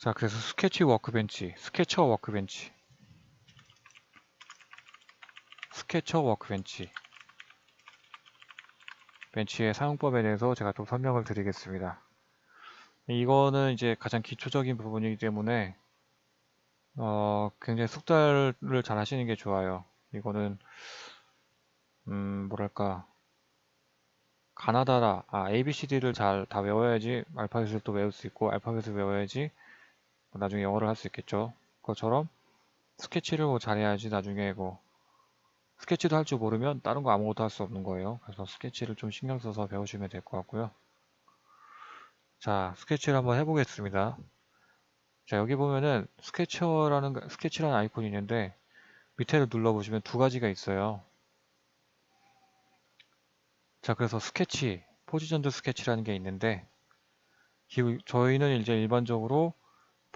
자, 그래서 스케치 워크벤치, 스케처 워크벤치, 스케처 워크벤치 벤치의 사용법에 대해서 제가 또 설명을 드리겠습니다. 이거는 이제 가장 기초적인 부분이기 때문에 굉장히 숙달을 잘 하시는 게 좋아요. 이거는 뭐랄까, ABCD를 잘 다 외워야지 알파벳을 또 외울 수 있고, 알파벳을 외워야지 나중에 영어를 할 수 있겠죠. 그것처럼 스케치를 뭐 잘해야지 나중에 뭐 스케치도 할 줄 모르면 다른 거 아무것도 할 수 없는 거예요. 그래서 스케치를 좀 신경 써서 배우시면 될 것 같고요. 자, 스케치를 한번 해보겠습니다. 자, 여기 보면은 스케치라는 아이콘이 있는데 밑에를 눌러보시면 두 가지가 있어요. 자, 그래서 스케치, 포지션드 스케치라는 게 있는데 저희는 이제 일반적으로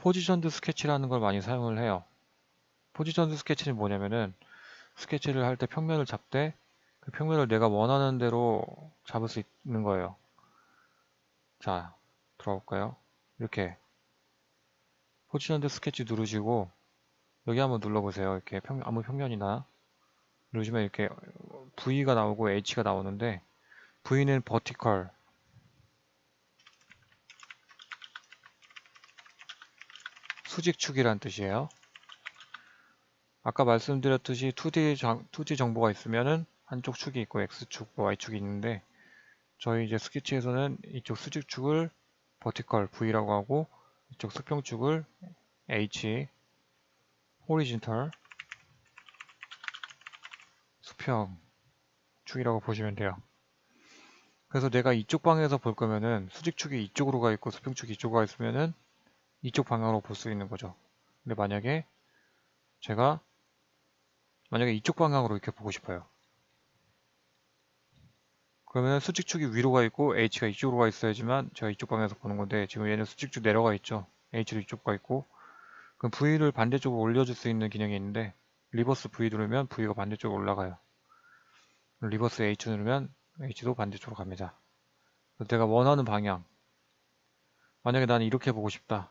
포지션드 스케치라는 걸 많이 사용을 해요. 포지션드 스케치는 뭐냐면은 스케치를 할 때 평면을 잡되 그 평면을 내가 원하는 대로 잡을 수 있는 거예요. 자, 들어볼까요? 이렇게 포지션드 스케치 누르시고 여기 한번 눌러보세요. 이렇게 아무 평면이나 누르시면 이렇게 V가 나오고 H가 나오는데 V는 vertical, 수직축이란 뜻이에요. 아까 말씀드렸듯이 2D 정보가 있으면은 한쪽 축이 있고 X축, Y축이 있는데 저희 이제 스케치에서는 이쪽 수직축을 vertical, V라고 하고 이쪽 수평축을 H, horizontal, 수평축이라고 보시면 돼요. 그래서 내가 이쪽 방향에서 볼 거면은 수직축이 이쪽으로 가 있고 수평축이 이쪽으로 가 있으면은 이쪽 방향으로 볼 수 있는 거죠. 근데 만약에 이쪽 방향으로 이렇게 보고 싶어요. 그러면 수직축이 위로 가 있고 H가 이쪽으로 가 있어야지만 제가 이쪽 방향에서 보는 건데 지금 얘는 수직축 내려가 있죠. H도 이쪽 가 있고 그럼 V를 반대쪽으로 올려줄 수 있는 기능이 있는데 리버스 V 누르면 V가 반대쪽으로 올라가요. 리버스 H 누르면 H도 반대쪽으로 갑니다. 내가 원하는 방향, 만약에 나는 이렇게 보고 싶다.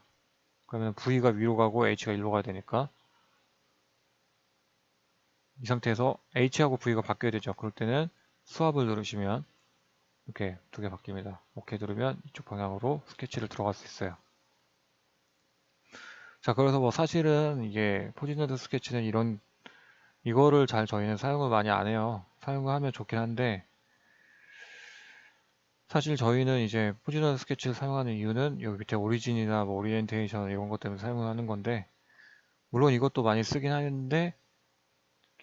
그러면 V가 위로 가고 H가 일로 가야 되니까 이 상태에서 H하고 V가 바뀌어야 되죠. 그럴 때는 수압을 누르시면 이렇게 두 개 바뀝니다. OK 누르면 이쪽 방향으로 스케치를 들어갈 수 있어요. 자, 그래서 뭐 사실은 이게 포지셔널 스케치는 이거를 저희는 사용을 많이 안 해요. 사용을 하면 좋긴 한데 사실 저희는 이제 포지셔널 스케치를 사용하는 이유는 여기 밑에 오리진이나 뭐 오리엔테이션 이런 것 때문에 사용을 하는 건데 물론 이것도 많이 쓰긴 하는데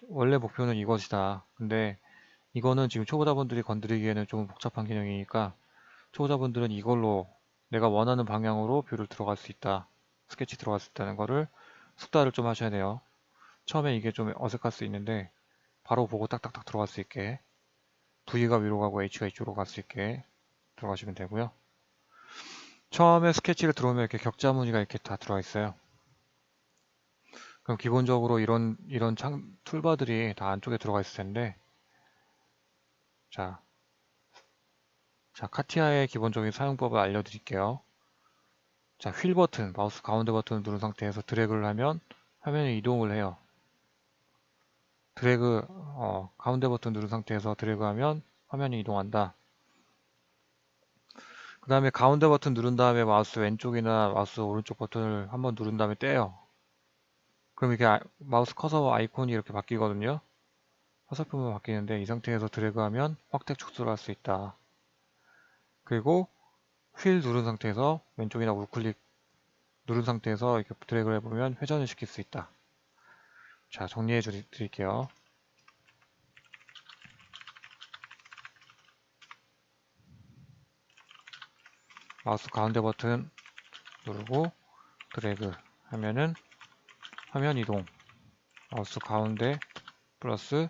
원래 목표는 이것이다. 근데 이거는 지금 초보자분들이 건드리기에는 좀 복잡한 기능이니까 초보자분들은 이걸로 내가 원하는 방향으로 뷰를 들어갈 수 있다. 스케치 들어갈 수 있다는 거를 숙달을 좀 하셔야 돼요. 처음에 이게 좀 어색할 수 있는데 바로 보고 딱딱딱 들어갈 수 있게 V가 위로 가고 H가 이쪽으로 갈 수 있게 들어가시면 되고요. 처음에 스케치를 들어오면 이렇게 격자 무늬가 이렇게 다 들어가 있어요. 그럼 기본적으로 이런 툴바들이 다 안쪽에 들어가 있을 텐데 자, 카티아의 기본적인 사용법을 알려드릴게요. 자, 휠 버튼, 마우스 가운데 버튼을 누른 상태에서 드래그를 하면 화면이 이동을 해요. 가운데 버튼 누른 상태에서 드래그하면 화면이 이동한다. 그 다음에 가운데 버튼 누른 다음에 마우스 왼쪽이나 마우스 오른쪽 버튼을 한번 누른 다음에 떼요. 그럼 이렇게 마우스 커서 아이콘이 이렇게 바뀌거든요. 화살표만 바뀌는데 이 상태에서 드래그하면 확대 축소를 할 수 있다. 그리고 휠 누른 상태에서 왼쪽이나 우클릭 누른 상태에서 이렇게 드래그를 해보면 회전을 시킬 수 있다. 자, 정리해 드릴게요. 마우스 가운데 버튼 누르고 드래그 하면은 화면 이동, 마우스 가운데 플러스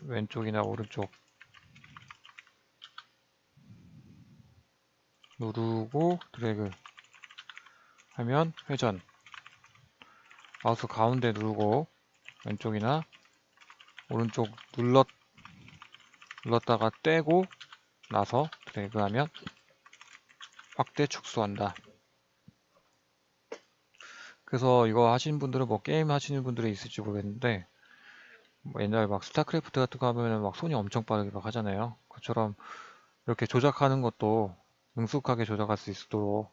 왼쪽이나 오른쪽 누르고 드래그 하면 회전, 마우스 가운데 누르고 왼쪽이나 오른쪽 눌렀다가 떼고 나서 드래그하면 확대 축소한다. 그래서 이거 하시는 분들은 뭐 게임 하시는 분들이 있을지 모르겠는데 뭐 옛날에 막 스타크래프트 같은 거 하면은 막 손이 엄청 빠르게 막 하잖아요. 그처럼 이렇게 조작하는 것도 능숙하게 조작할 수 있도록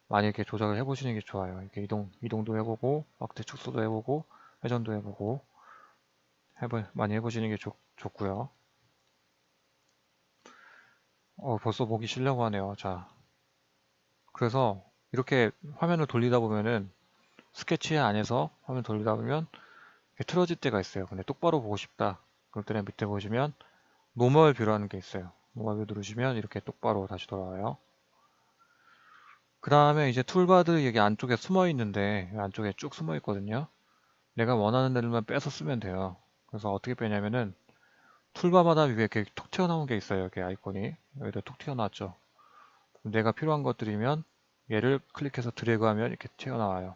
많이 이렇게 조작을 해보시는 게 좋아요. 이렇게 이동도 해보고 막대 축소도 해보고 회전도 해보고 많이 해보시는 게 좋고요. 벌써 보기 싫려고 하네요. 자, 그래서 이렇게 화면을 돌리다 보면은 스케치 안에서 화면 돌리다 보면 이렇게 틀어질 때가 있어요. 근데 똑바로 보고 싶다. 그럴 때는 밑에 보시면 노멀 뷰라는 게 있어요. 노멀 뷰 누르시면 이렇게 똑바로 다시 돌아와요. 그 다음에 이제 툴바들 여기 안쪽에 숨어 있는데 안쪽에 쭉 숨어 있거든요. 내가 원하는 데를만 빼서 쓰면 돼요. 그래서 어떻게 빼냐면은 툴바마다 위에 이렇게 톡 튀어나온 게 있어요. 이렇게 아이콘이 여기다 톡 튀어나왔죠. 내가 필요한 것들이면 얘를 클릭해서 드래그하면 이렇게 튀어나와요.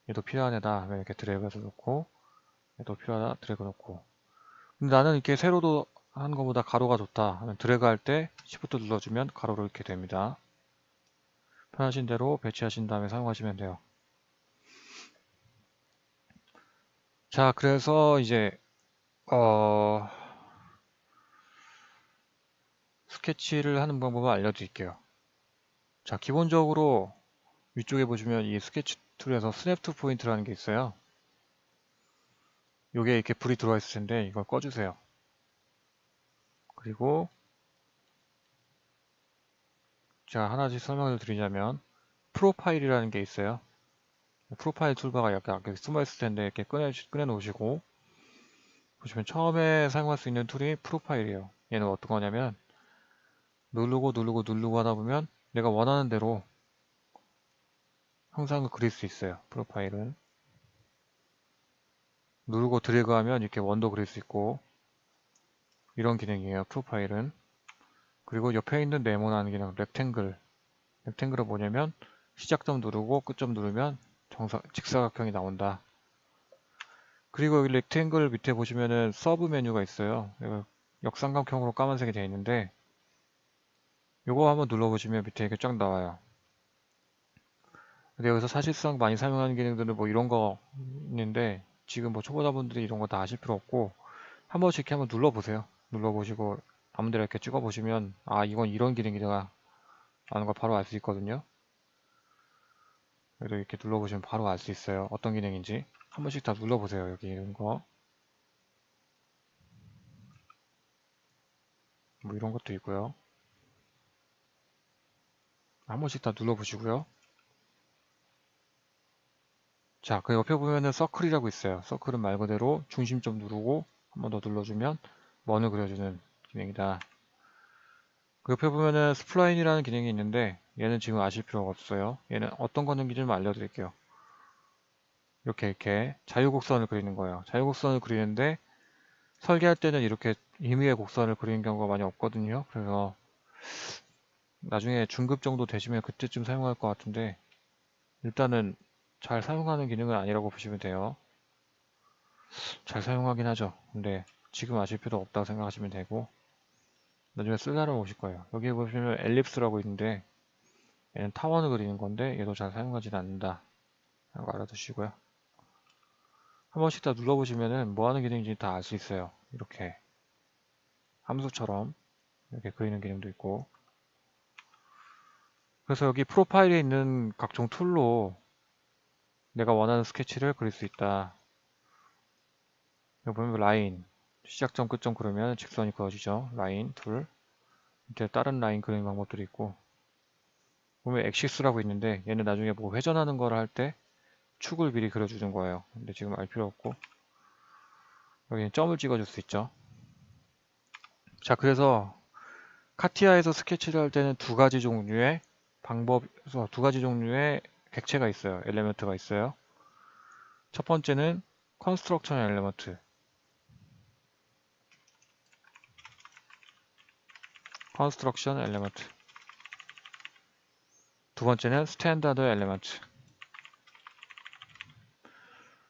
얘도 필요한 애다 하면 이렇게 드래그해서 놓고 얘도 필요하다 드래그 놓고. 근데 나는 이렇게 세로도 하는 것보다 가로가 좋다 하면 드래그 할 때 Shift 눌러주면 가로로 이렇게 됩니다. 편하신 대로 배치하신 다음에 사용하시면 돼요. 자, 그래서 이제 스케치를 하는 방법을 알려드릴게요. 자, 기본적으로 위쪽에 보시면 이 스케치 툴에서 스냅 투 포인트라는 게 있어요. 요게 이렇게 불이 들어와 있을 텐데 이걸 꺼주세요. 그리고 제가 하나씩 설명을 드리자면 프로파일이라는 게 있어요. 프로파일 툴바가 약간 이렇게 숨어 있을 텐데 이렇게 꺼내 놓으시고 보시면 처음에 사용할 수 있는 툴이 프로파일이에요. 얘는 어떤 거냐면 누르고 하다 보면 내가 원하는 대로 형상을 그릴 수 있어요. 프로파일은 누르고 드래그하면 이렇게 원도 그릴 수 있고 이런 기능이에요. 프로파일은. 그리고 옆에 있는 네모나는 기능 렉탱글은 뭐냐면 시작점 누르고 끝점 누르면 직사각형이 나온다. 그리고 여기 렉탱글 밑에 보시면은 서브 메뉴가 있어요. 역삼각형으로 까만색이 되어 있는데 요거 한번 눌러보시면 밑에 이렇게 쫙 나와요. 근데 여기서 사실상 많이 사용하는 기능들은 뭐 이런 거 있는데 지금 뭐 초보자분들이 이런 거 다 아실 필요 없고 한 번씩 이렇게 한번 눌러보세요. 눌러보시고 아무데나 이렇게 찍어보시면 아 이건 이런 기능이다 라는 걸 바로 알 수 있거든요. 그래도 이렇게 눌러보시면 바로 알 수 있어요. 어떤 기능인지 한 번씩 다 눌러보세요. 여기 이런 거 뭐 이런 것도 있고요. 한 번씩 다 눌러보시고요. 자, 그 옆에 보면은 서클이라고 있어요. 서클은 말 그대로 중심점 누르고 한 번 더 눌러주면 원을 그려주는 기능이다. 그 옆에 보면은 스플라인이라는 기능이 있는데 얘는 지금 아실 필요가 없어요. 얘는 어떤 기능인지 좀 알려드릴게요. 이렇게 자유곡선을 그리는 거예요. 자유곡선을 그리는데 설계할 때는 이렇게 임의의 곡선을 그리는 경우가 많이 없거든요. 그래서 나중에 중급 정도 되시면 그때쯤 사용할 것 같은데 일단은 잘 사용하는 기능은 아니라고 보시면 돼요. 잘 사용하긴 하죠. 근데 지금 아실 필요 없다고 생각하시면 되고 나중에 쓸 날은 오실 거예요. 여기 보시면 엘립스라고 있는데 얘는 타원을 그리는 건데 얘도 잘 사용하지는 않는다. 라고 알아두시고요. 한 번씩 다 눌러보시면은 뭐 하는 기능인지 다 알 수 있어요. 이렇게 함수처럼 이렇게 그리는 기능도 있고 그래서 여기 프로파일에 있는 각종 툴로 내가 원하는 스케치를 그릴 수 있다. 여기 보면 라인 시작점 끝점 그리면 직선이 그어지죠. 라인 툴 밑에 다른 라인 그리는 방법들이 있고 보면 엑시스라고 있는데 얘는 나중에 뭐 회전하는 거를 할 때 축을 미리 그려주는 거예요. 근데 지금 알 필요 없고 여기는 점을 찍어줄 수 있죠. 자, 그래서 카티아에서 스케치를 할 때는 두 가지 종류의 객체가 있어요. 엘리먼트가 있어요. 첫 번째는 컨스트럭션 엘리먼트. 두 번째는 스탠다드 엘리먼트.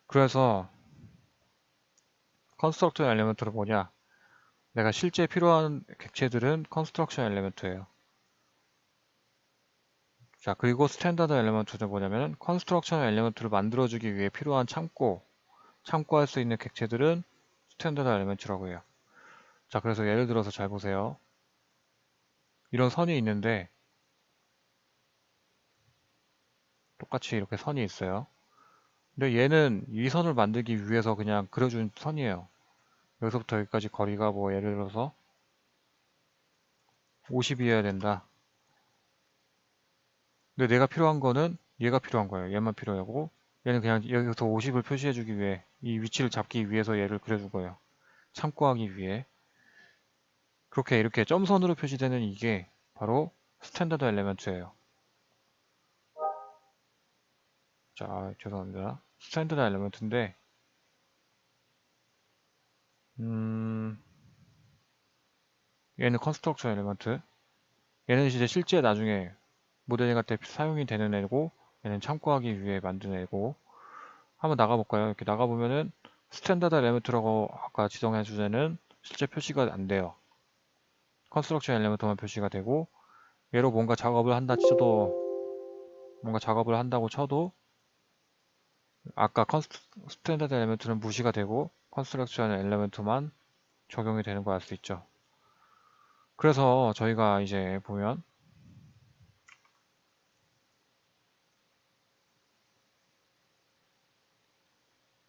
그래서 컨스트럭션 엘리먼트는 뭐냐? 내가 실제 필요한 객체들은 컨스트럭션 엘리먼트예요. 자, 그리고 스탠다드 엘리먼트는 뭐냐면 컨스트럭션 엘리먼트를 만들어주기 위해 필요한 참고할 수 있는 객체들은 스탠다드 엘리먼트라고 해요. 자, 그래서 예를 들어서 잘 보세요. 이런 선이 있는데 똑같이 이렇게 선이 있어요. 근데 얘는 이 선을 만들기 위해서 그냥 그려준 선이에요. 여기서부터 여기까지 거리가 뭐 예를 들어서 50이어야 된다. 근데 내가 필요한 거는 얘가 필요한 거예요. 얘만 필요하고 얘는 그냥 여기서 50을 표시해주기 위해 이 위치를 잡기 위해서 얘를 그려준 거예요. 참고하기 위해. 그렇게 이렇게 점선으로 표시되는 이게 바로 스탠다드 엘리먼트예요. 자, 죄송합니다. 스탠다드 엘리먼트인데 얘는 컨스트럭션 엘리먼트. 얘는 이제 실제 나중에 모델링 할 때 사용이 되는 애고 얘는 참고하기 위해 만든 애고 한번 나가볼까요? 이렇게 나가보면은 스탠다드 엘리먼트라고 아까 지정해 준 애는 실제 표시가 안 돼요. 컨스트럭션 엘리먼트만 표시가 되고 얘로 뭔가 작업을 한다고 쳐도 아까 스탠다드 엘리먼트는 무시가 되고 컨스트럭션 엘리먼트만 적용이 되는 거 알 수 있죠. 그래서 저희가 이제 보면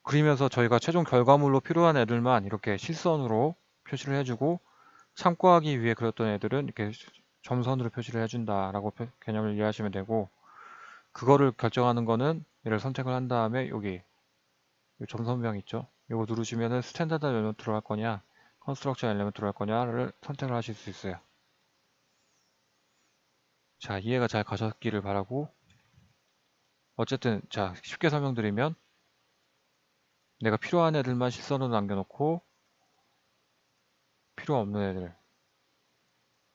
그리면서 저희가 최종 결과물로 필요한 애들만 이렇게 실선으로 표시를 해주고 참고하기 위해 그렸던 애들은 이렇게 점선으로 표시를 해준다라고 개념을 이해하시면 되고 그거를 결정하는 거는 얘를 선택을 한 다음에 여기 점선명 있죠? 이거 누르시면은 스탠다드 엘리먼트로 할 거냐 컨스트럭션 엘리먼트로 할 거냐를 선택을 하실 수 있어요. 자, 이해가 잘 가셨기를 바라고 어쨌든 자 쉽게 설명드리면 내가 필요한 애들만 실선으로 남겨놓고 필요 없는 애들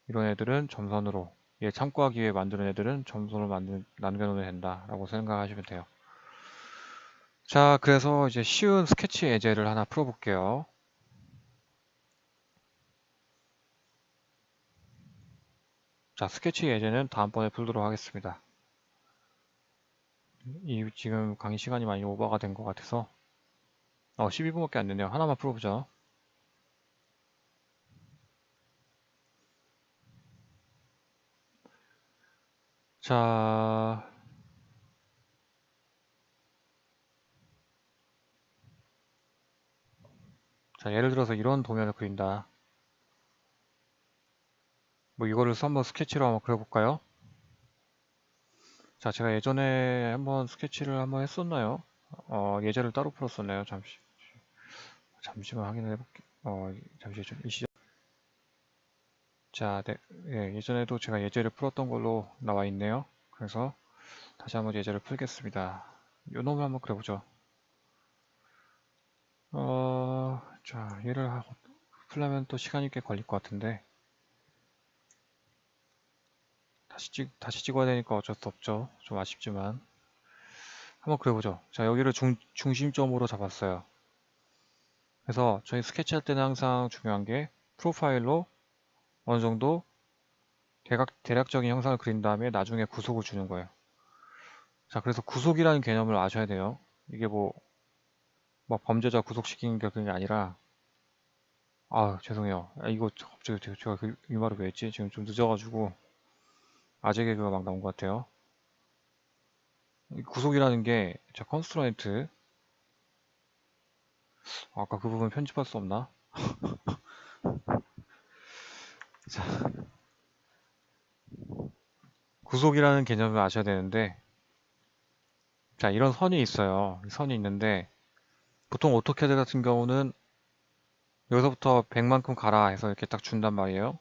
이런 애들은 점선으로 얘 참고하기 위해 만드는 애들은 점선으로 남겨놓으면 된다라고 생각하시면 돼요. 자, 그래서 이제 쉬운 스케치 예제를 하나 풀어볼게요. 자, 스케치 예제는 다음번에 풀도록 하겠습니다. 지금 강의 시간이 많이 오버가 된 것 같아서 12분밖에 안 됐네요. 하나만 풀어보죠. 자, 예를 들어서 이런 도면을 그린다. 뭐 이거를 한번 스케치로 한번 그려볼까요? 자, 제가 예전에 한번 스케치를 한번 했었나요? 예제를 따로 풀었었나요? 잠시만 확인을 해볼게요. 잠시 좀 이 시점. 자, 네, 예, 예전에도 제가 예제를 풀었던 걸로 나와 있네요. 그래서 다시 한번 예제를 풀겠습니다. 요 놈을 한번 그려보죠. 자, 얘를 풀려면 또 시간이 꽤 걸릴 것 같은데 다시 찍어야 되니까 어쩔 수 없죠. 좀 아쉽지만 한번 그려보죠. 자, 여기를 중심점으로 잡았어요. 그래서 저희 스케치 할 때는 항상 중요한 게 프로파일로 어느 정도 대략적인 형상을 그린 다음에 나중에 구속을 주는 거예요. 자, 그래서 구속이라는 개념을 아셔야 돼요. 이게 뭐 범죄자 구속시키는 게 그런 게 아니라 죄송해요. 이거 갑자기 제가 이 말을 왜 했지? 지금 좀 늦어가지고 아재 개그가 막 나온 것 같아요. 이 구속이라는 게 자, 컨스트레인트 아까 그 부분 편집할 수 없나? 자, 구속이라는 개념을 아셔야 되는데 자, 이런 선이 있어요. 선이 있는데 보통 오토캐드 같은 경우는 여기서부터 100만큼 가라 해서 이렇게 딱 준단 말이에요.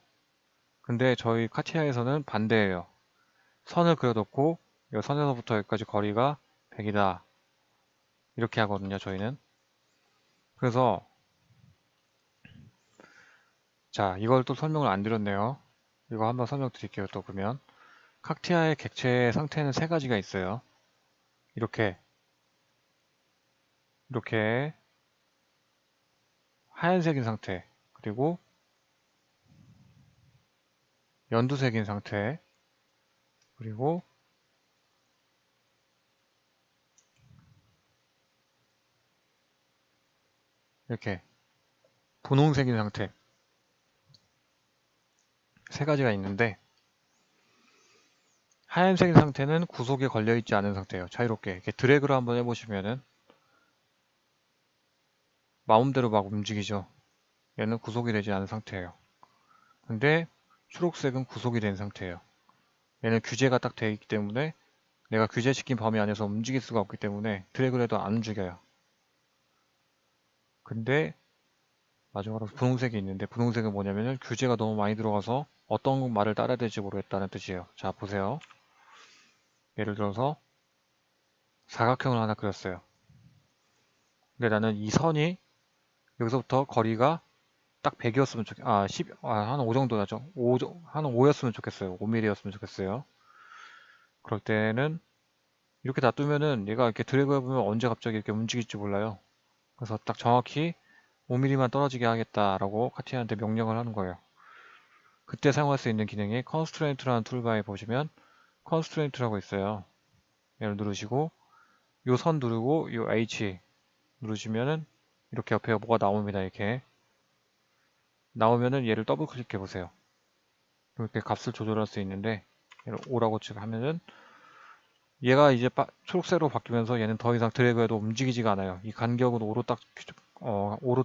근데 저희 카티아에서는 반대예요. 선을 그려놓고 이 선에서부터 여기까지 거리가 100이다. 이렇게 하거든요, 저희는. 그래서 자, 이걸 또 설명을 안 드렸네요. 이거 한번 설명드릴게요, 또 그러면. 카티아의 객체의 상태는 세 가지가 있어요. 이렇게 하얀색인 상태, 그리고 연두색인 상태, 그리고 이렇게 분홍색인 상태 세 가지가 있는데, 하얀색인 상태는 구속에 걸려있지 않은 상태예요. 자유롭게 이렇게 드래그를 한번 해보시면은 마음대로 막 움직이죠. 얘는 구속이 되지 않은 상태예요. 근데 초록색은 구속이 된 상태예요. 얘는 규제가 딱 되어 있기 때문에 내가 규제시킨 범위 안에서 움직일 수가 없기 때문에 드래그를 해도 안 움직여요. 근데 마지막으로 분홍색이 있는데, 분홍색은 뭐냐면은 규제가 너무 많이 들어가서 어떤 말을 따라야 될지 모르겠다는 뜻이에요. 자, 보세요. 예를 들어서 사각형을 하나 그렸어요. 근데 나는 이 선이 여기서부터 거리가 딱 100이었으면 한 5 정도 나죠. 한 5였으면 좋겠어요. 5mm였으면 좋겠어요. 그럴 때는 이렇게 놔두면은 얘가 이렇게 드래그 해보면 언제 갑자기 이렇게 움직일지 몰라요. 그래서 딱 정확히 5mm만 떨어지게 하겠다라고 카티아한테 명령을 하는 거예요. 그때 사용할 수 있는 기능이 constraint라는 툴바에 보시면 constraint라고 있어요. 얘를 누르시고 요 선 누르고 요 H 누르시면은 이렇게 옆에 뭐가 나옵니다. 이렇게 나오면은 얘를 더블 클릭해 보세요. 이렇게 값을 조절할 수 있는데, 얘를 5라고 하면은 얘가 이제 초록색으로 바뀌면서 얘는 더 이상 드래그해도 움직이지가 않아요. 이 간격은 5로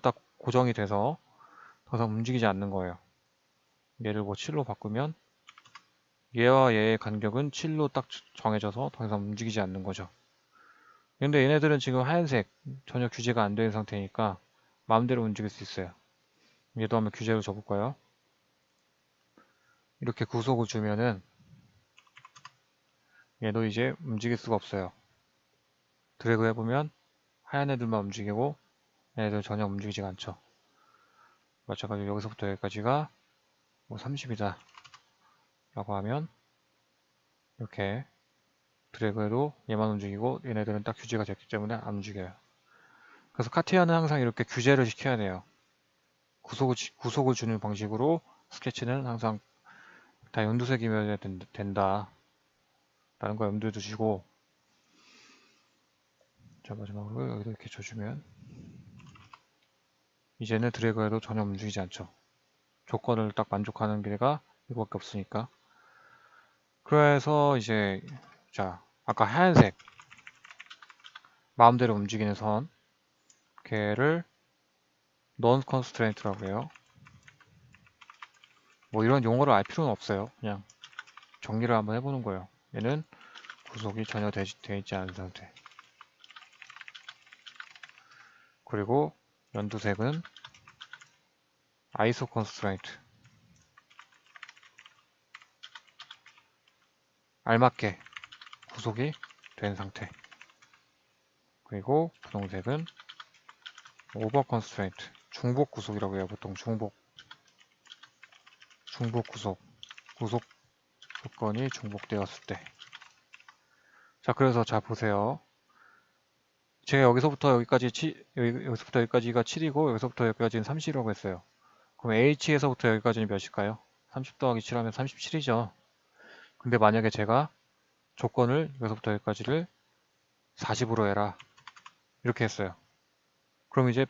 딱 고정이 돼서 더 이상 움직이지 않는 거예요. 얘를 뭐 7로 바꾸면 얘와 얘의 간격은 7로 딱 정해져서 더 이상 움직이지 않는 거죠. 근데 얘네들은 지금 하얀색 전혀 규제가 안 된 상태니까 마음대로 움직일 수 있어요. 얘도 한번 규제로 줘볼까요? 이렇게 구속을 주면은 얘도 이제 움직일 수가 없어요. 드래그 해보면 하얀 애들만 움직이고 얘네들 전혀 움직이지가 않죠. 마찬가지로 여기서부터 여기까지가 뭐 30이다 라고 하면 이렇게 드래그해도 얘만 움직이고 얘네들은 딱 규제가 됐기 때문에 안 움직여요. 그래서 카티아는 항상 이렇게 규제를 시켜야 돼요. 구속을 주는 방식으로 스케치는 항상 다 연두색이면 된다 라는 거 염두에 두시고, 자, 마지막으로 여기도 이렇게 줘주면 이제는 드래그해도 전혀 움직이지 않죠. 조건을 딱 만족하는 게가 이거밖에 없으니까. 그래서 이제 자, 아까 하얀색 마음대로 움직이는 선, 걔를 non constraint라고 해요. 뭐 이런 용어를 알 필요는 없어요. 그냥 정리를 한번 해보는 거예요. 얘는 구속이 전혀 되어 있지 않은 상태. 그리고 연두색은 ISO constraint, 알맞게 구속이 된 상태. 그리고 분홍색은 over constraint, 중복 구속이라고 해요. 보통 중복 구속 조건이 중복되었을 때. 자, 그래서 자 보세요. 제가 여기서부터 여기서부터 여기까지가 7이고 여기서부터 여기까지는 30이라고 했어요. 그럼 H에서부터 여기까지는 몇일까요? 30 더하기 7하면 37이죠. 근데 만약에 제가 조건을 여기서부터 여기까지를 40으로 해라 이렇게 했어요. 그럼 이제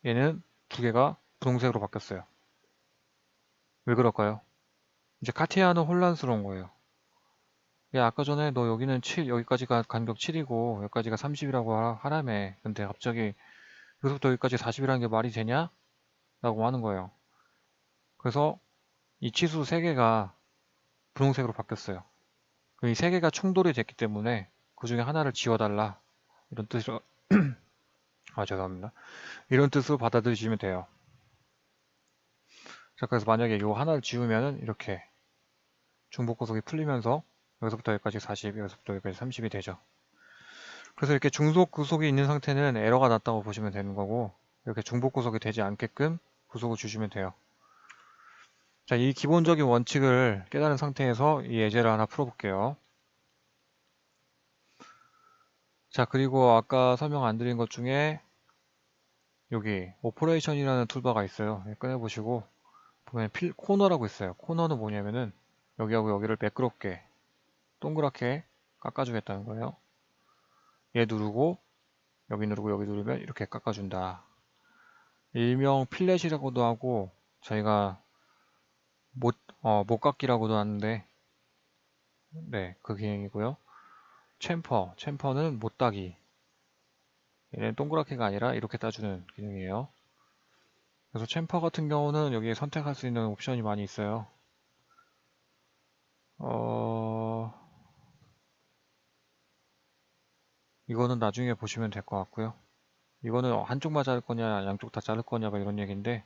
얘는 두 개가 분홍색으로 바뀌었어요. 왜 그럴까요? 이제 카티아는 혼란스러운 거예요. 야, 아까 전에 너 여기는 7, 여기까지가 간격 7이고 여기까지가 30이라고 하라며. 근데 갑자기 여기서부터 여기까지 40이라는 게 말이 되냐? 라고 하는 거예요. 그래서 이 치수 3개가 분홍색으로 바뀌었어요. 이 3개가 충돌이 됐기 때문에 그 중에 하나를 지워달라. 이런 뜻으로, 죄송합니다. 이런 뜻으로 받아들이시면 돼요. 자, 그래서 만약에 이 하나를 지우면은 이렇게 중복 구속이 풀리면서 여기서부터 여기까지 40, 여기서부터 여기까지 30이 되죠. 그래서 이렇게 중복 구속이 있는 상태는 에러가 났다고 보시면 되는 거고, 이렇게 중복 구속이 되지 않게끔 구속을 주시면 돼요. 자, 이 기본적인 원칙을 깨달은 상태에서 이 예제를 하나 풀어볼게요. 자, 그리고 아까 설명 안 드린 것 중에 여기 오퍼레이션이라는 툴바가 있어요. 꺼내보시고 보면 코너라고 있어요. 코너는 뭐냐면은 여기하고 여기를 매끄럽게 동그랗게 깎아주겠다는 거예요. 얘 누르고 여기 누르고 여기 누르면 이렇게 깎아준다. 일명 필렛이라고도 하고 저희가 못깎기라고도 하는데 네, 그 기능이고요. 챔퍼는 못따기. 얘는 동그랗게가 아니라 이렇게 따주는 기능이에요. 그래서 챔퍼 같은 경우는 여기에 선택할 수 있는 옵션이 많이 있어요. 이거는 나중에 보시면 될 것 같고요. 이거는 한쪽만 자를 거냐 양쪽 다 자를 거냐 막 이런 얘기인데,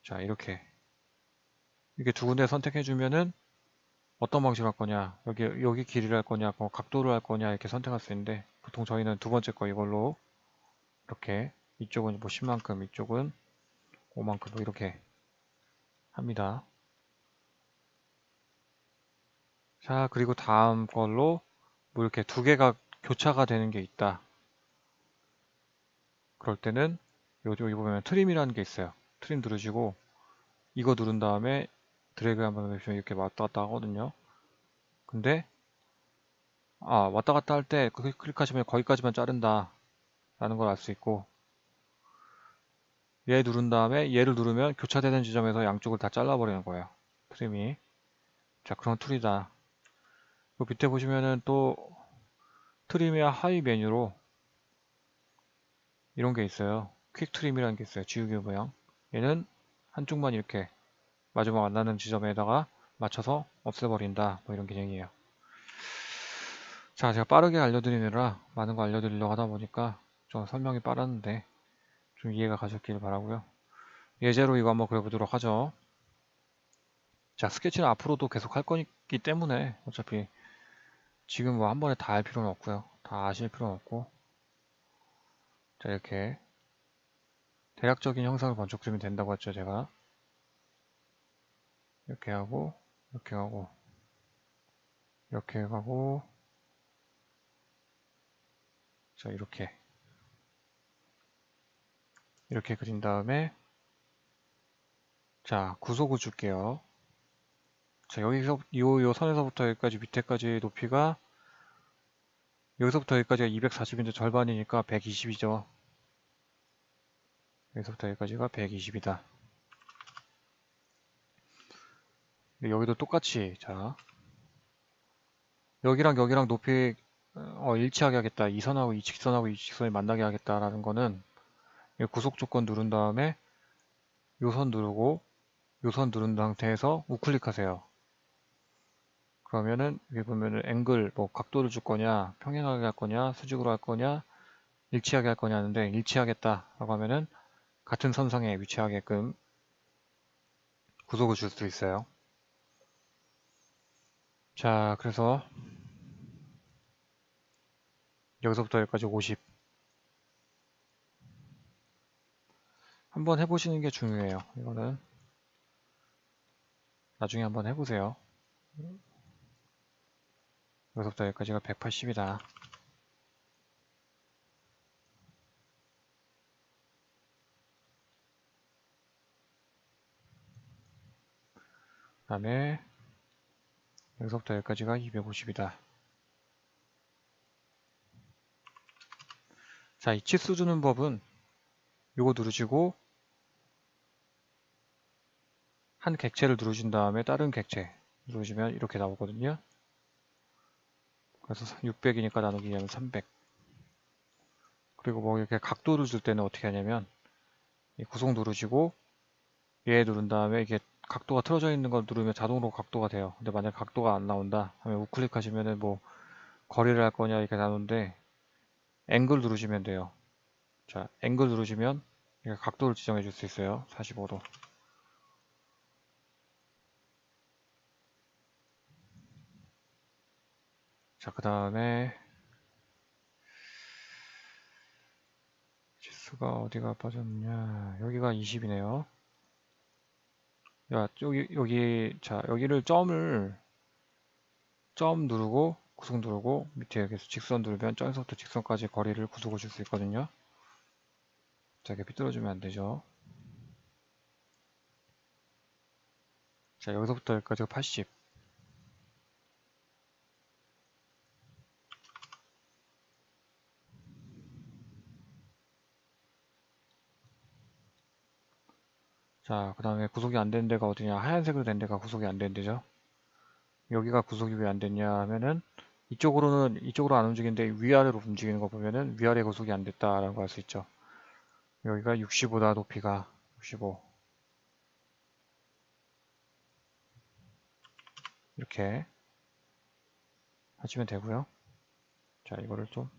자 이렇게 두 군데 선택해 주면은 어떤 방식으로 할 거냐, 여기 길이를 할 거냐, 각도를 할 거냐 이렇게 선택할 수 있는데, 보통 저희는 두 번째 거 이걸로 이렇게, 이쪽은 뭐 10만큼, 이쪽은 5만큼 뭐 이렇게 합니다. 자, 그리고 다음 걸로 뭐 이렇게 두 개가 교차가 되는 게 있다. 그럴 때는 여기 보면 트림이라는 게 있어요. 트림 누르시고 이거 누른 다음에 드래그 한번 해보시면 이렇게 왔다 갔다 하거든요. 근데 왔다 갔다 할 때 클릭하시면 거기까지만 자른다 라는 걸 알 수 있고, 얘 누른 다음에 얘를 누르면 교차되는 지점에서 양쪽을 다 잘라버리는 거예요. 트림이. 자, 그런 툴이다. 그 밑에 보시면은 또 트림의 하위 메뉴로 이런 게 있어요. 퀵 트림이라는 게 있어요. 지우개 모양. 얘는 한쪽만 이렇게 마지막 만나는 지점에다가 맞춰서 없애버린다. 뭐 이런 기능이에요. 자, 제가 빠르게 알려드리느라 많은 거 알려드리려고 하다 보니까 좀 설명이 빠랐는데 좀 이해가 가셨길 바라고요. 예제로 이거 한번 그려보도록 하죠. 자, 스케치는 앞으로도 계속 할 거기 때문에 어차피 지금 뭐 한 번에 다 할 필요는 없고요. 다 아실 필요는 없고, 자 이렇게 대략적인 형상을 먼저 그리면 된다고 했죠. 제가 이렇게 하고 이렇게 하고 이렇게 하고, 자 이렇게 그린 다음에, 자 구속을 줄게요. 자 여기서 요 선에서부터 여기까지 밑에까지 높이가, 여기서부터 여기까지가 240인데 절반이니까 120이죠. 여기서부터 여기까지가 120이다. 여기도 똑같이, 자 여기랑 높이 일치하게 하겠다. 이 선하고 이 직선하고 이 직선이 만나게 하겠다라는 거는 구속 조건 누른 다음에 요 선 누르고 요 선 누른 상태에서 우클릭하세요. 그러면은 여기 보면은 앵글, 뭐 각도를 줄 거냐, 평행하게 할 거냐, 수직으로 할 거냐, 일치하게 할 거냐 하는데, 일치하겠다 라고 하면은 같은 선상에 위치하게끔 구속을 줄 수 있어요. 자, 그래서 여기서부터 여기까지 50. 한번 해보시는 게 중요해요. 이거는 나중에 한번 해보세요. 여기서부터 여기까지가 180이다. 그 다음에 여기서부터 여기까지가 250이다. 자, 이 치수 주는 법은 요거 누르시고 한 객체를 누르신 다음에 다른 객체 누르시면 이렇게 나오거든요. 그래서 600이니까 나누기 하면 300. 그리고 뭐 이렇게 각도를 줄 때는 어떻게 하냐면 이 구속 누르시고 얘 누른 다음에 이게 각도가 틀어져 있는 걸 누르면 자동으로 각도가 돼요. 근데 만약 각도가 안 나온다 하면 우클릭 하시면은 뭐 거리를 할 거냐 이렇게 나오는데, 앵글 누르시면 돼요. 자, 앵글 누르시면 각도를 지정해 줄 수 있어요. 45도. 자, 그 다음에 지수가 어디가 빠졌냐, 여기가 20이네요. 야, 자, 여기를 점 누르고 구속 누르고 밑에 여기서 직선 누르면 점에서부터 직선까지 거리를 구속을 줄 수 있거든요. 자, 이렇게 삐뚤어지면 안 되죠. 자, 여기서부터 여기까지가 80. 자, 그 다음에 구속이 안 된 데가 어디냐? 하얀색으로 된 데가 구속이 안 된 데죠. 여기가 구속이 왜 안 됐냐 하면은 이쪽으로 안 움직이는데 위아래로 움직이는 거 보면은 위아래 구속이 안 됐다라는 거 알 수 있죠. 여기가 65다, 높이가 65. 이렇게 하시면 되고요. 자, 이거를 좀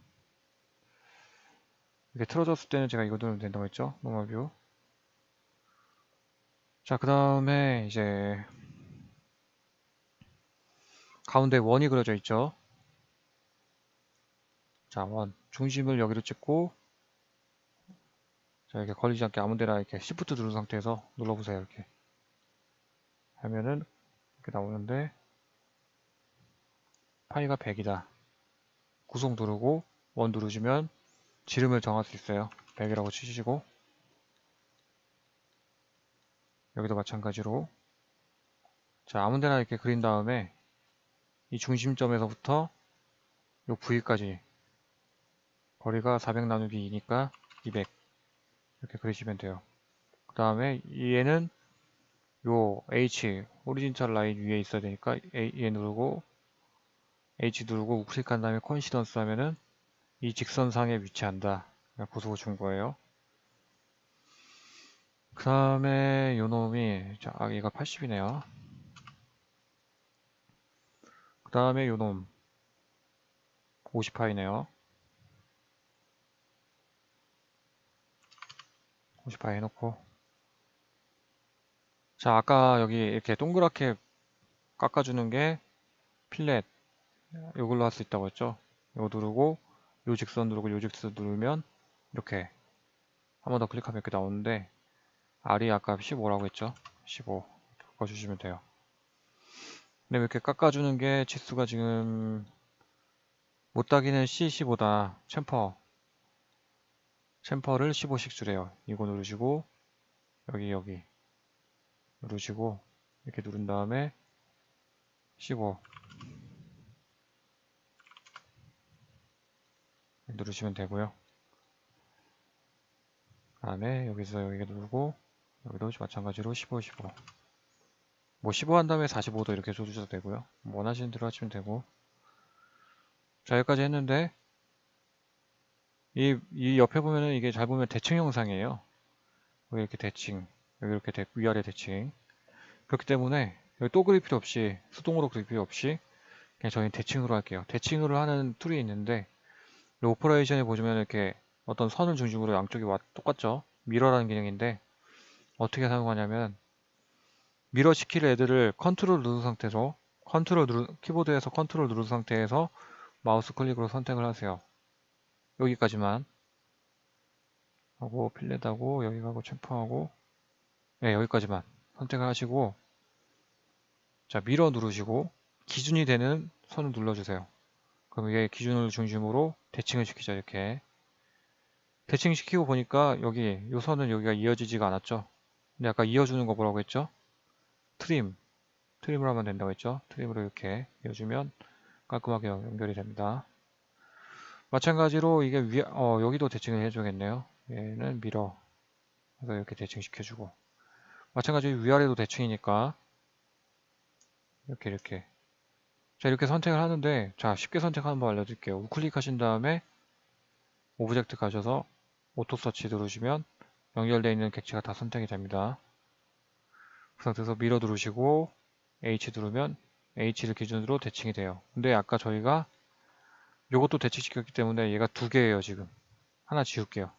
이렇게 틀어졌을 때는 제가 이거 누르면 된다고 했죠. 노멀 뷰. 자, 그 다음에 이제 가운데 원이 그려져 있죠. 자, 원. 중심을 여기로 찍고, 자, 이렇게 걸리지 않게 아무 데나 이렇게 Shift 누른 상태에서 눌러보세요. 이렇게. 하면은, 이렇게 나오는데, 파이가 100이다. 구속 누르고, 원 누르시면, 지름을 정할 수 있어요. 100이라고 치시고, 여기도 마찬가지로, 자, 아무 데나 이렇게 그린 다음에, 이 중심점에서부터, 요 V까지, 거리가 400 나누기 2니까 200. 이렇게 그리시면 돼요. 그 다음에 얘는 요 H 오리진탈 라인 위에 있어야 되니까 얘 누르고 H 누르고 우클릭한 다음에 컨시던스 하면은 이 직선상에 위치한다. 고속을 준 거예요. 그 다음에 요 놈이 얘가 80이네요. 그 다음에 요 놈 50파이네요. 50파이 해놓고, 자, 아까 여기 이렇게 동그랗게 깎아주는 게 필렛, 이걸로 할 수 있다고 했죠. 이거 누르고 요 직선 누르고 요 직선 누르면 이렇게 한 번 더 클릭하면 이렇게 나오는데, R이 아까 15라고 했죠. 15 바꿔주시면 돼요. 근데 이렇게 깎아주는 게 치수가 지금 못따기는 C15다. 챔퍼를 15씩 주래요. 이거 누르시고 여기 누르시고 이렇게 누른 다음에 15 누르시면 되고요. 그 다음에 여기서 여기 누르고 여기도 마찬가지로 15, 15. 뭐 15 한 다음에 45도 이렇게 줘주셔도 되고요. 원하시는 대로 하시면 되고. 자, 여기까지 했는데 이 옆에 보면은 이게 잘 보면 대칭 영상이에요. 여기 이렇게 대칭, 여기 이렇게 위아래 대칭. 그렇기 때문에 여기 또 그릴 필요 없이, 수동으로 그릴 필요 없이 그냥 저희는 대칭으로 할게요. 대칭으로 하는 툴이 있는데 이 오퍼레이션에 보시면 이렇게 어떤 선을 중심으로 양쪽이 똑같죠. 미러라는 기능인데 어떻게 사용하냐면, 미러 시킬 애들을 컨트롤 누른 상태에서 키보드에서 컨트롤 누른 상태에서 마우스 클릭으로 선택을 하세요. 여기까지만 하고, 필렛하고 여기 가고 챔퍼하고, 네, 여기까지만 선택을 하시고, 자, 미러 누르시고 기준이 되는 선을 눌러주세요. 그럼 이게 기준을 중심으로 대칭을 시키죠. 이렇게 대칭 시키고 보니까 여기 이 선은 여기가 이어지지가 않았죠. 근데 아까 이어주는 거 뭐라고 했죠? 트림을 하면 된다고 했죠. 트림으로 이렇게 이어주면 깔끔하게 연결이 됩니다. 마찬가지로 이게 여기도 대칭을 해줘야겠네요. 얘는 미러, 그래서 이렇게 대칭 시켜주고, 마찬가지로 위아래도 대칭이니까 이렇게 자, 이렇게 선택을 하는데, 자, 쉽게 선택하는 법 알려드릴게요. 우클릭 하신 다음에 오브젝트 가셔서 오토 서치 누르시면 연결되어 있는 객체가 다 선택이 됩니다. 그 상태에서 미러 누르시고 H 누르면 H를 기준으로 대칭이 돼요. 근데 아까 저희가 이것도 대칭시켰기 때문에 얘가 두 개예요. 지금 하나 지울게요.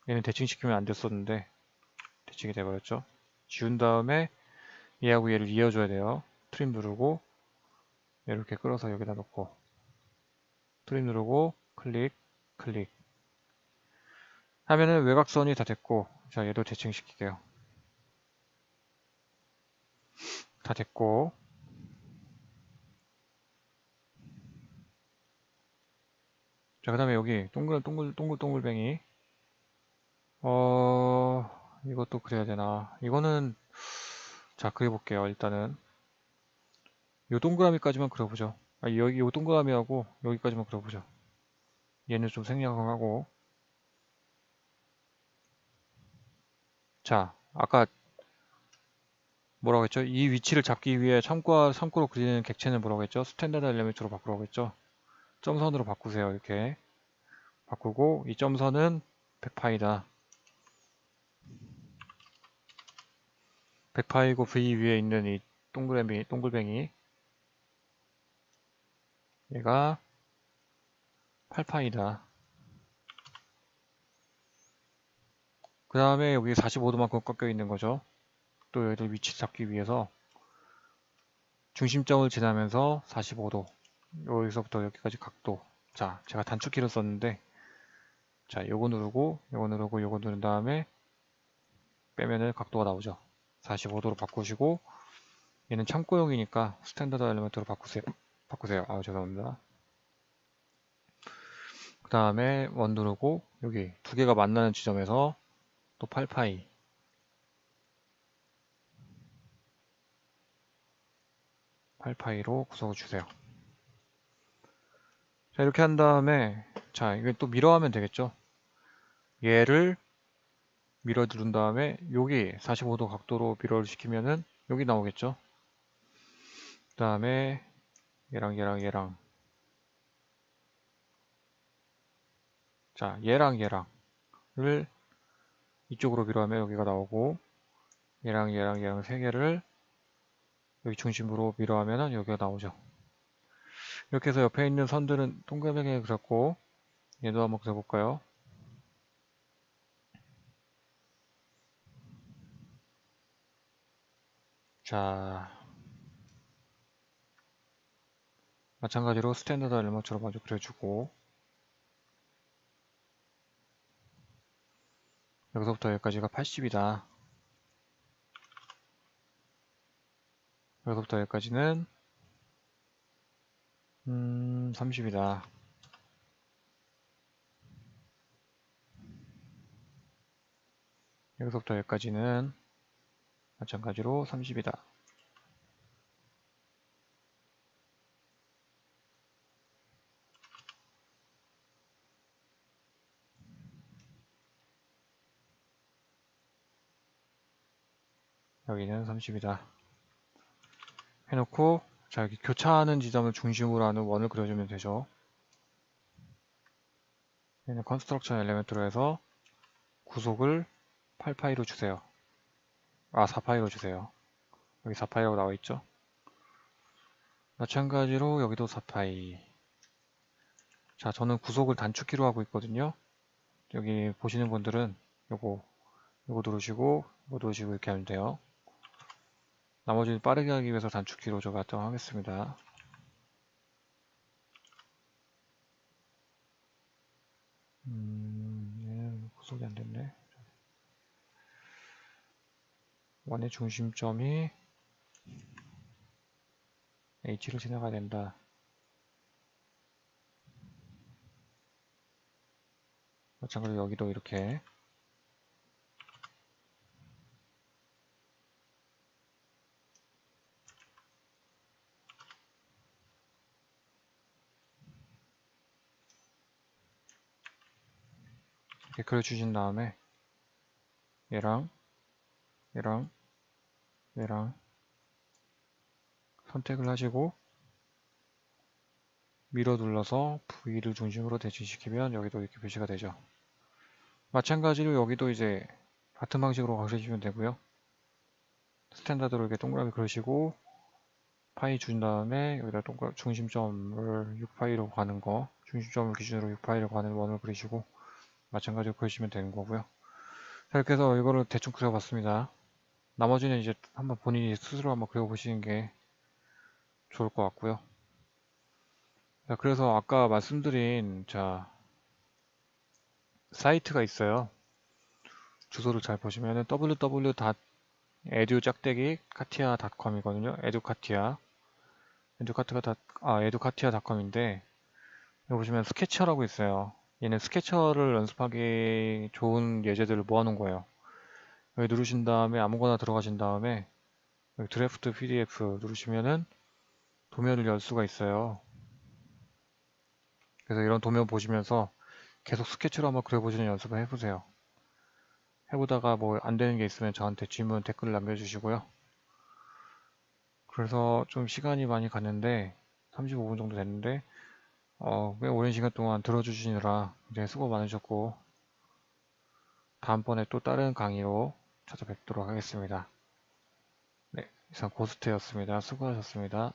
얘는 대칭시키면 안 됐었는데 대칭이 돼버렸죠. 지운 다음에 얘하고 얘를 이어줘야 돼요. 트림 누르고 이렇게 끌어서 여기다 놓고, 트림 누르고 클릭 하면은 외곽선이 다 됐고, 자, 얘도 대칭시킬게요. 다 됐고, 자, 그 다음에 여기 동글뱅이, 이것도 그려야 되나? 이거는 자, 그려볼게요. 일단은 요 동그라미까지만 그려보죠. 여기 요 동그라미하고 여기까지만 그려보죠. 얘는 좀 생략을 하고, 자, 아까 뭐라고 했죠? 이 위치를 잡기 위해 참고로 그리는 객체는 뭐라고 했죠? 스탠다드 엘리멘트로 바꾸라고 했죠? 점선으로 바꾸세요. 이렇게 바꾸고 이 점선은 100파이다. 100파이고 V 위에 있는 이 동글뱅이 얘가 8파이다. 그 다음에 여기 45도만큼 꺾여 있는 거죠. 또 여기들 위치 잡기 위해서 중심점을 지나면서 45도, 여기서부터 여기까지 각도. 자, 제가 단축키를 썼는데, 자, 요거 누르고 요거 누른 다음에 빼면은 각도가 나오죠. 45도로 바꾸시고, 얘는 참고용이니까 스탠다드 엘리먼트로 바꾸세요. 아, 죄송합니다. 그 다음에 원 누르고 여기 두 개가 만나는 지점에서 또 8파이, 8파이로 구성을 주세요. 자, 이렇게 한 다음에, 자, 이거 또 mirror하면 되겠죠. 얘를 mirror 누른 다음에 여기 45도 각도로 mirror를 시키면은 여기 나오겠죠. 그 다음에 얘랑 자, 얘랑을 이쪽으로 mirror하면 여기가 나오고, 얘랑 세 개를 여기 중심으로 mirror하면은 여기가 나오죠. 이렇게 해서 옆에 있는 선들은 동그랗게 그렸고, 얘도 한번 그려볼까요? 자, 마찬가지로 스탠다드 엘리먼트로 먼저 그려주고, 여기서부터 여기까지가 80이다. 여기서부터 여기까지는 30이다. 여기서부터 여기까지는 마찬가지로 30이다. 여기는 30이다. 해놓고, 자, 여기 교차하는 지점을 중심으로 하는 원을 그려주면 되죠. 얘는 컨스트럭션 엘리멘트로 해서 구속을 8파이로 주세요. 아, 4파이로 주세요. 여기 4파이라고 나와있죠. 마찬가지로 여기도 4파이. 자, 저는 구속을 단축키로 하고 있거든요. 여기 보시는 분들은 요거 누르시고 이거 누르시고 이렇게 하면 돼요. 나머지는 빠르게 하기 위해서 단축키로 제가 활동하겠습니다. 얘는 구속이 안 됐네. 원의 중심점이 H를 지나가야 된다. 마찬가지로 여기도 이렇게 이렇게 그려주신 다음에 얘랑 선택을 하시고 밀어 눌러서 V를 중심으로 대칭시키면 여기도 이렇게 표시가 되죠. 마찬가지로 여기도 이제 같은 방식으로 그려주시면 되고요. 스탠다드로 이렇게 동그라미 그리시고 파이 준 다음에 여기다 중심점을 6파이로 가는 거, 중심점을 기준으로 6파이로 가는 원을 그리시고 마찬가지로 그리시면 되는 거고요. 자, 이렇게 해서 이거를 대충 그려봤습니다. 나머지는 이제 한번 본인이 스스로 한번 그려보시는 게 좋을 것 같고요. 자, 그래서 아까 말씀드린 사이트가 있어요. 주소를 잘 보시면은 www.edu카티아.com이거든요. edu카티아.com인데 여기 보시면 스케쳐라고 있어요. 얘는 스케쳐를 연습하기 좋은 예제들을 모아놓은 거예요. 여기 누르신 다음에 아무거나 들어가신 다음에 여기 드래프트 PDF 누르시면은 도면을 열 수가 있어요. 그래서 이런 도면 보시면서 계속 스케치로 한번 그려보시는 연습을 해보세요. 해보다가 뭐 안 되는 게 있으면 저한테 질문 댓글 남겨주시고요. 그래서 좀 시간이 많이 갔는데 35분 정도 됐는데 꽤 오랜 시간 동안 들어주시느라 굉장히 수고 많으셨고 다음번에 또 다른 강의로 찾아뵙도록 하겠습니다. 네, 이상 고스트였습니다. 수고하셨습니다.